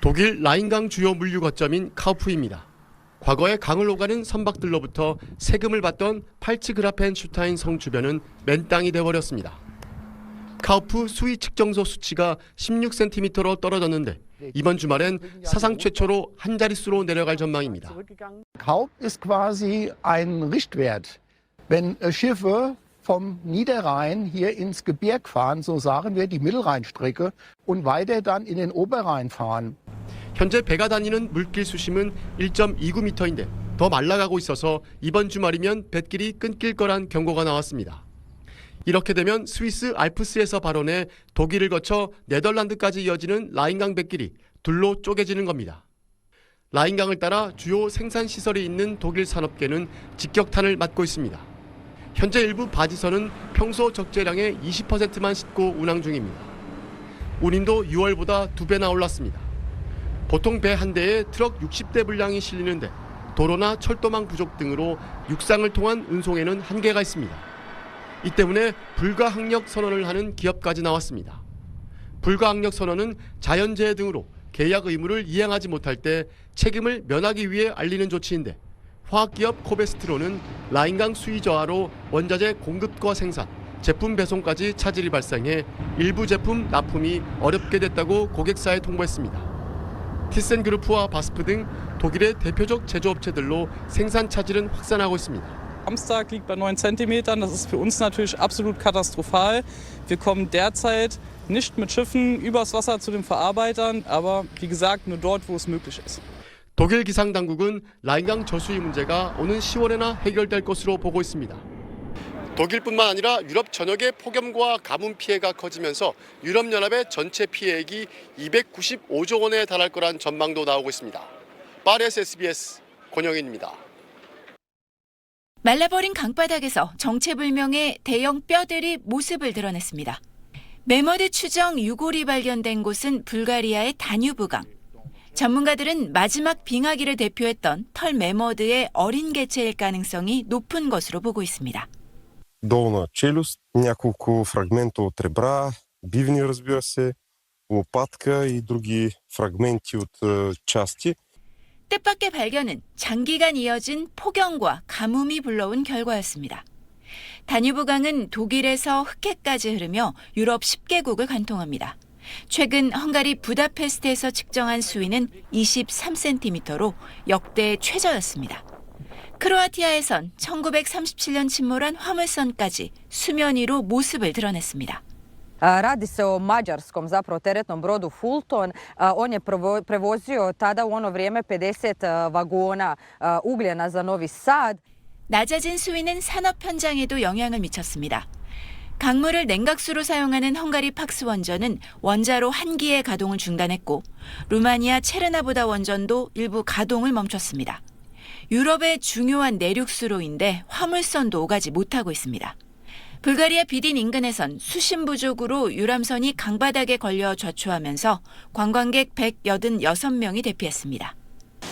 독일 라인강 주요 물류 거점인 카우프입니다. 과거에 강을 오가는 선박들로부터 세금을 받던 팔츠그라펜슈타인 성 주변은 맨땅이 돼버렸습니다. 카우프 수위 측정소 수치가 16cm로 떨어졌는데 이번 주말엔 사상 최초로 한 자릿수로 내려갈 전망입니다. Kaup ist quasi ein Richtwert. Wenn Schiffe vom Niederrhein hier ins Gebirg fahren, so sagen wir die Mittelrheinstrecke, und weiter dann in den Oberrhein fahren. 현재 배가 다니는 물길 수심은 1.29m인데 더 말라가고 있어서 이번 주말이면 뱃길이 끊길 거란 경고가 나왔습니다. 이렇게 되면 스위스 알프스에서 발원해 독일을 거쳐 네덜란드까지 이어지는 라인강 뱃길이 둘로 쪼개지는 겁니다. 라인강을 따라 주요 생산시설이 있는 독일 산업계는 직격탄을 맞고 있습니다. 현재 일부 바지선은 평소 적재량의 20%만 싣고 운항 중입니다. 운임도 6월보다 2배나 올랐습니다. 보통 배 한 대에 트럭 60대 분량이 실리는데 도로나 철도망 부족 등으로 육상을 통한 운송에는 한계가 있습니다. 이 때문에 불가항력 선언을 하는 기업까지 나왔습니다. 불가항력 선언은 자연재해 등으로 계약 의무를 이행하지 못할 때 책임을 면하기 위해 알리는 조치인데 화학기업 코베스트로는 라인강 수위 저하로 원자재 공급과 생산, 제품 배송까지 차질이 발생해 일부 제품 납품이 어렵게 됐다고 고객사에 통보했습니다. 티센그루프와 바스프 등 독일의 대표적 제조업체들로 생산 차질은 확산하고 있습니다. Samstag liegt bei 9 Zentimetern. Das ist für uns natürlich absolut katastrophal. Wir kommen derzeit nicht mit Schiffen übers Wasser zu den Verarbeitern, aber wie gesagt nur dort, wo es möglich ist. 독일 기상당국은 라인강 저수위 문제가 오는 10월에나 해결될 것으로 보고 있습니다. 독일뿐만 아니라 유럽 전역의 폭염과 가뭄 피해가 커지면서 유럽연합의 전체 피해액이 295조 원에 달할 거란 전망도 나오고 있습니다. 파리에서 SBS 권영인입니다. 말라버린 강바닥에서 정체불명의 대형 뼈들이 모습을 드러냈습니다. 메머드 추정 유골이 발견된 곳은 불가리아의 다뉴브강. 전문가들은 마지막 빙하기를 대표했던 털 메머드의 어린 개체일 가능성이 높은 것으로 보고 있습니다. Долна челюст, няколко фрагмента от ребра, бивни, разбира се, лопатка и други фрагменти от части. 뜻밖의 발견은 장기간 이어진 폭염과 가뭄이 불러온 결과였습니다. 다뉴브강은 독일에서 흑해까지 흐르며 유럽 10개국을 관통합니다. 최근 헝가리 부다페스트에서 측정한 수위는 23cm로 역대 최저였습니다. 크로아티아에선 1937년 침몰한 화물선까지 수면 위로 모습을 드러냈습니다. Radi se o mađarskom zapravo teretnom brodu Fulton. On je prevozio tada u ono vrijeme 50 vagona ugljena za Novi Sad. 낮아진 수위는 산업 현장에도 영향을 미쳤습니다. 강물을 냉각수로 사용하는 헝가리 팍스 원전은 원자로 한 기의 가동을 중단했고 루마니아 체르나보다 원전도 일부 가동을 멈췄습니다. 유럽의 중요한 내륙수로인데 화물선도 오가지 못하고 있습니다. 불가리아 비딘 인근에선 수심 부족으로 유람선이 강바닥에 걸려 좌초하면서 관광객 186명이 대피했습니다.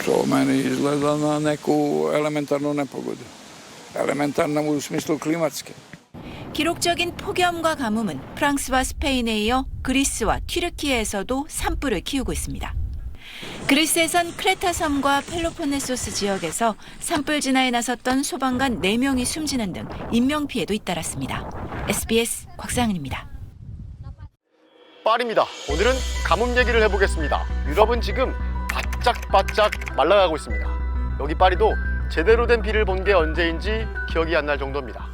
To meni izgleda na neku elementarnu nepogodu. Elementarna u smislu klimatske. 기록적인 폭염과 가뭄은 프랑스와 스페인에 이어 그리스와 튀르키예에서도 산불을 키우고 있습니다. 그리스에선 크레타 섬과 펠로폰네소스 지역에서 산불 진화에 나섰던 소방관 4명이 숨지는 등 인명피해도 잇따랐습니다. SBS 곽상은입니다. 파리입니다. 오늘은 가뭄 얘기를 해보겠습니다. 유럽은 지금 바짝바짝 말라가고 있습니다. 여기 파리도 제대로 된 비를 본 게 언제인지 기억이 안 날 정도입니다.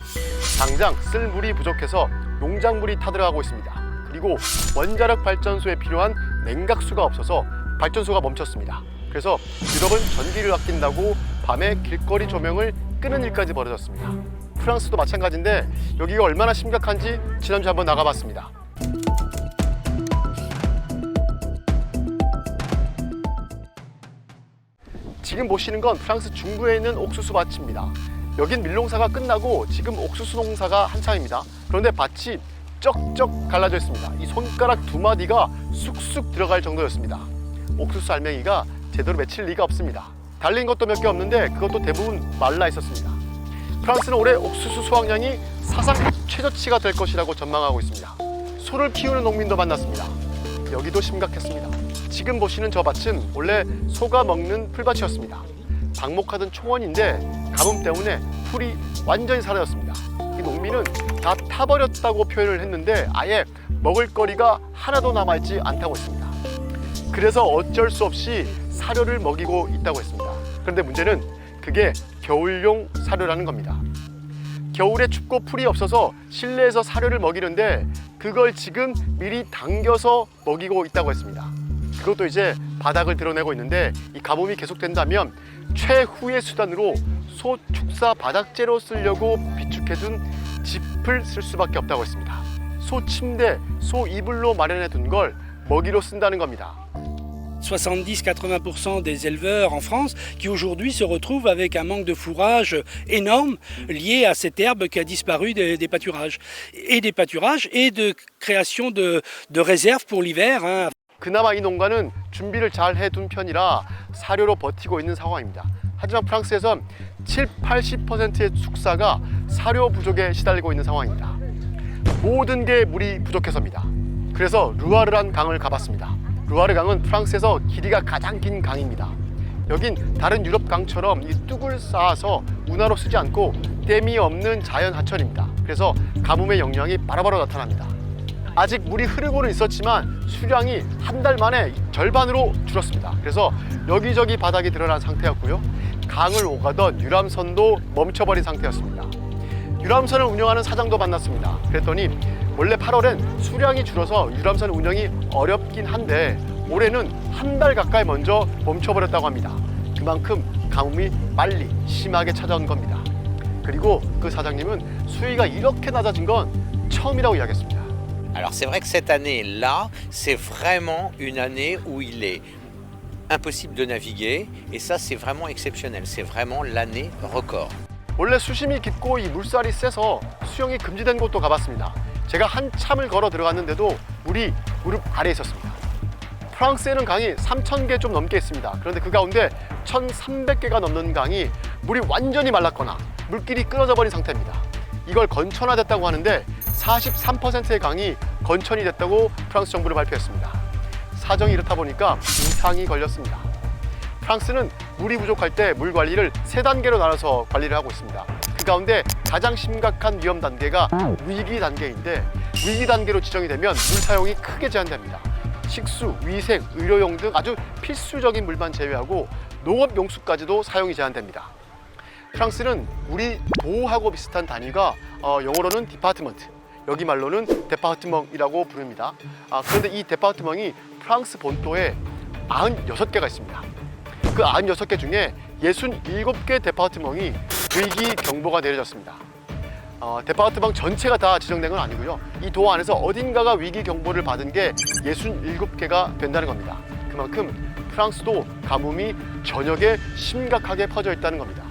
당장 쓸 물이 부족해서 농작물이 타들어가고 있습니다. 그리고 원자력 발전소에 필요한 냉각수가 없어서 발전소가 멈췄습니다. 그래서 유럽은 전기를 아낀다고 밤에 길거리 조명을 끄는 일까지 벌어졌습니다. 프랑스도 마찬가지인데 여기가 얼마나 심각한지 지난주에 한번 나가봤습니다. 지금 보시는 건 프랑스 중부에 있는 옥수수 밭입니다. 여긴 밀농사가 끝나고 지금 옥수수 농사가 한창입니다. 그런데 밭이 쩍쩍 갈라져 있습니다. 이 손가락 2마디가 쑥쑥 들어갈 정도였습니다. 옥수수 알맹이가 제대로 맺힐 리가 없습니다. 달린 것도 몇 개 없는데 그것도 대부분 말라 있었습니다. 프랑스는 올해 옥수수 수확량이 사상 최저치가 될 것이라고 전망하고 있습니다. 소를 키우는 농민도 만났습니다. 여기도 심각했습니다. 지금 보시는 저 밭은 원래 소가 먹는 풀밭이었습니다. 방목하던 초원인데 가뭄 때문에 풀이 완전히 사라졌습니다. 이 농민은 다 타버렸다고 표현을 했는데 아예 먹을거리가 하나도 남아있지 않다고 했습니다. 그래서 어쩔 수 없이 사료를 먹이고 있다고 했습니다. 그런데 문제는 그게 겨울용 사료라는 겁니다. 겨울에 춥고 풀이 없어서 실내에서 사료를 먹이는데 그걸 지금 미리 당겨서 먹이고 있다고 했습니다. 그것도 이제 바닥을 드러내고 있는데 이 가뭄이 계속된다면 최후의 수단으로 소 축사 바닥재로 쓰려고 비축해둔 짚을 쓸 수밖에 없다고 했습니다. 소 침대, 소 이불로 마련해 둔 걸 먹이로 쓴다는 겁니다. 70-80% des éleveurs en France qui aujourd'hui se retrouvent avec un manque de fourrage énorme lié à cette herbe qui a disparu des pâturages et de création de réserves pour l'hiver. 그나마 이 농가는 준비를 잘 해둔 편이라 사료로 버티고 있는 상황입니다. 하지만 프랑스에선 70-80%의 축사가 사료 부족에 시달리고 있는 상황입니다. 모든 게 물이 부족해서입니다. 그래서 루아르란 강을 가봤습니다. 루아르 강은 프랑스에서 길이가 가장 긴 강입니다. 여긴 다른 유럽 강처럼 이 뚝을 쌓아서 운하로 쓰지 않고 댐이 없는 자연 하천입니다. 그래서 가뭄의 영향이 바로바로 나타납니다. 아직 물이 흐르고는 있었지만 수량이 한 달 만에 절반으로 줄었습니다. 그래서 여기저기 바닥이 드러난 상태였고요. 강을 오가던 유람선도 멈춰버린 상태였습니다. 유람선을 운영하는 사장도 만났습니다. 그랬더니 원래 8월엔 수량이 줄어서 유람선 운영이 어렵긴 한데 올해는 한 달 가까이 먼저 멈춰버렸다고 합니다. 그만큼 가뭄이 빨리 심하게 찾아온 겁니다. 그리고 그 사장님은 수위가 이렇게 낮아진 건 처음이라고 이야기했습니다. Alors c'est vrai que cette année-là, c'est vraiment une année où il est impossible de naviguer et ça c'est vraiment exceptionnel, c'est vraiment l'année record. 원래 수심이 깊고 이 물살이 세서 수영이 금지된 곳도 가봤습니다. 제가 한참을 걸어 들어갔는데도 물이 무릎 아래에 있었습니다. 프랑스에는 강이 3,000개 좀 넘게 있습니다. 그런데 그 가운데 1,300개가 넘는 강이 물이 완전히 말랐거나 물길이 끊어져 버린 상태입니다. 이걸 건천화됐다고 하는데 43%의 강이 건천이 됐다고 프랑스 정부를 발표했습니다. 사정이 이렇다 보니까 이상이 걸렸습니다. 프랑스는 물이 부족할 때 물 관리를 3단계로 나눠서 관리를 하고 있습니다. 그 가운데 가장 심각한 위험 단계가 위기 단계인데 위기 단계로 지정이 되면 물 사용이 크게 제한됩니다. 식수, 위생, 의료용 등 아주 필수적인 물만 제외하고 농업용수까지도 사용이 제한됩니다. 프랑스는 우리 도하고 비슷한 단위가 영어로는 디파트먼트, 여기 말로는 데파르트멍이라고 부릅니다. 그런데 이 데파르트멍이 프랑스 본토에 96개가 있습니다. 그 96개 중에 67개 데파르트멍이 위기 경보가 내려졌습니다. 데파르트멍 전체가 다 지정된 건 아니고요. 이 도 안에서 어딘가가 위기 경보를 받은 게 67개가 된다는 겁니다. 그만큼 프랑스도 가뭄이 전역에 심각하게 퍼져 있다는 겁니다.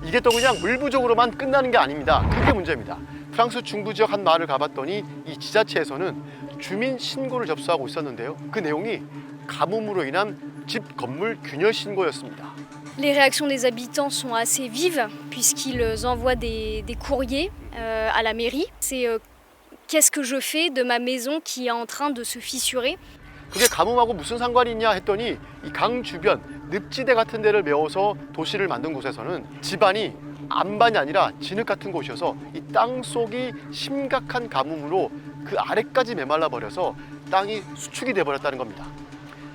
이게 또 그냥 물 부족으로만 끝나는 게 아닙니다. 그게 문제입니다. 프랑스 중부 지역 한 마을을 가봤더니 이 지자체에서는 주민 신고를 접수하고 있었는데요. 그 내용이 가뭄으로 인한 집 건물 균열 신고였습니다. Les réactions des habitants sont assez vives puisqu'ils envoient des courriers à la mairie. C'est qu'est-ce que je fais de ma maison qui est en train de se fissurer. 그게 가뭄하고 무슨 상관이 있냐 했더니 이 강 주변 늪지대 같은 데를 메워서 도시를 만든 곳에서는 집안이 안반이 아니라 진흙 같은 곳이어서 이 땅속이 심각한 가뭄으로 그 아래까지 메말라 버려서 땅이 수축이 돼 버렸다는 겁니다.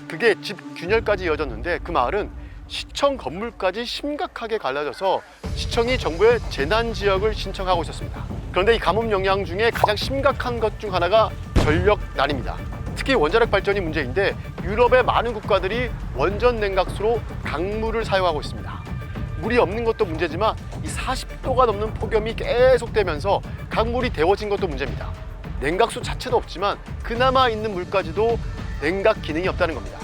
그게 집 균열까지 이어졌는데 그 마을은 시청 건물까지 심각하게 갈라져서 시청이 정부에 재난지역을 신청하고 있었습니다. 그런데 이 가뭄 영향 중에 가장 심각한 것 중 하나가 전력난입니다. 특히 원자력 발전이 문제인데 유럽의 많은 국가들이 원전 냉각수로 강물을 사용하고 있습니다. 물이 없는 것도 문제지만 이 40도가 넘는 폭염이 계속되면서 강물이 데워진 것도 문제입니다. 냉각수 자체도 없지만 그나마 있는 물까지도 냉각 기능이 없다는 겁니다.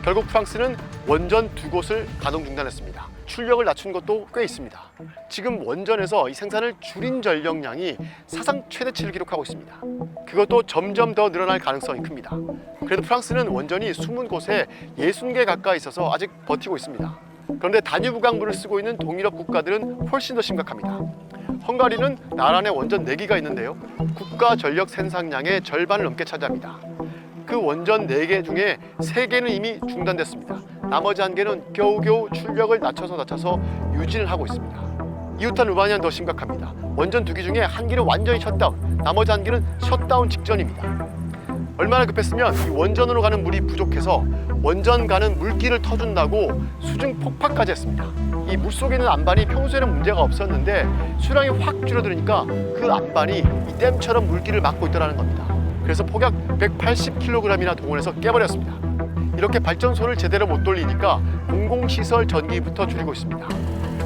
결국 프랑스는 원전 2곳을 가동 중단했습니다. 출력을 낮춘 것도 꽤 있습니다. 지금 원전에서 이 생산을 줄인 전력량이 사상 최대치를 기록하고 있습니다. 그것도 점점 더 늘어날 가능성이 큽니다. 그래도 프랑스는 원전이 20곳에 60개 가까이 있어서 아직 버티고 있습니다. 그런데 다뉴브 강물을 쓰고 있는 동유럽 국가들은 훨씬 더 심각합니다. 헝가리는 나라 내 원전 4기가 있는데요. 국가 전력 생산량의 절반을 넘게 차지합니다. 그 원전 4개 중에 3개는 이미 중단됐습니다. 나머지 1개는 겨우겨우 출력을 낮춰서 유지를 하고 있습니다. 이웃한 루마니아는 더 심각합니다. 원전 2기 중에 1기는 완전히 셧다운, 나머지 1기는 셧다운 직전입니다. 얼마나 급했으면 이 원전으로 가는 물이 부족해서 원전 가는 물길을 터준다고 수중 폭파까지 했습니다. 이 물속에 있는 안반이 평소에는 문제가 없었는데 수량이 확 줄어들으니까 그 안반이 이 댐처럼 물길을 막고 있더라는 겁니다. 그래서 폭약 180kg이나 동원해서 깨버렸습니다. 이렇게 발전소를 제대로 못 돌리니까 공공시설 전기부터 줄이고 있습니다.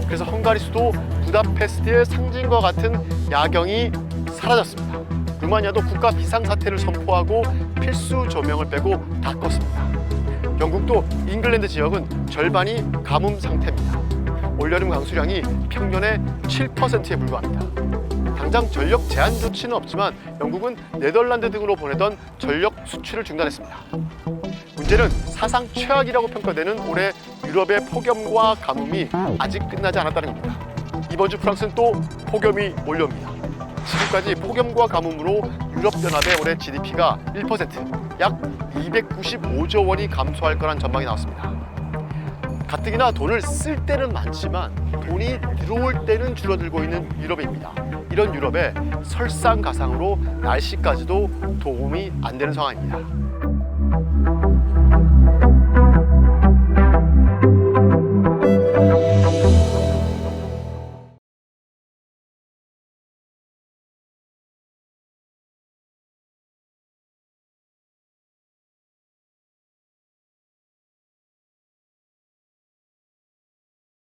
그래서 헝가리 수도 부다페스트의 상징과 같은 야경이 사라졌습니다. 루마니아도 국가 비상사태를 선포하고 필수 조명을 빼고 다 껐습니다. 영국도 잉글랜드 지역은 절반이 가뭄 상태입니다. 올여름 강수량이 평년의 7%에 불과합니다. 당장 전력 제한 조치는 없지만 영국은 네덜란드 등으로 보내던 전력 수출을 중단했습니다. 문제는 사상 최악이라고 평가되는 올해 유럽의 폭염과 가뭄이 아직 끝나지 않았다는 겁니다. 이번 주 프랑스는 또 폭염이 몰려옵니다. 지금까지 폭염과 가뭄으로 유럽연합의 올해 GDP가 1%, 약 295조 원이 감소할 거란 전망이 나왔습니다. 가뜩이나 돈을 쓸 때는 많지만 돈이 들어올 때는 줄어들고 있는 유럽입니다. 이런 유럽에 설상가상으로 날씨까지도 도움이 안 되는 상황입니다.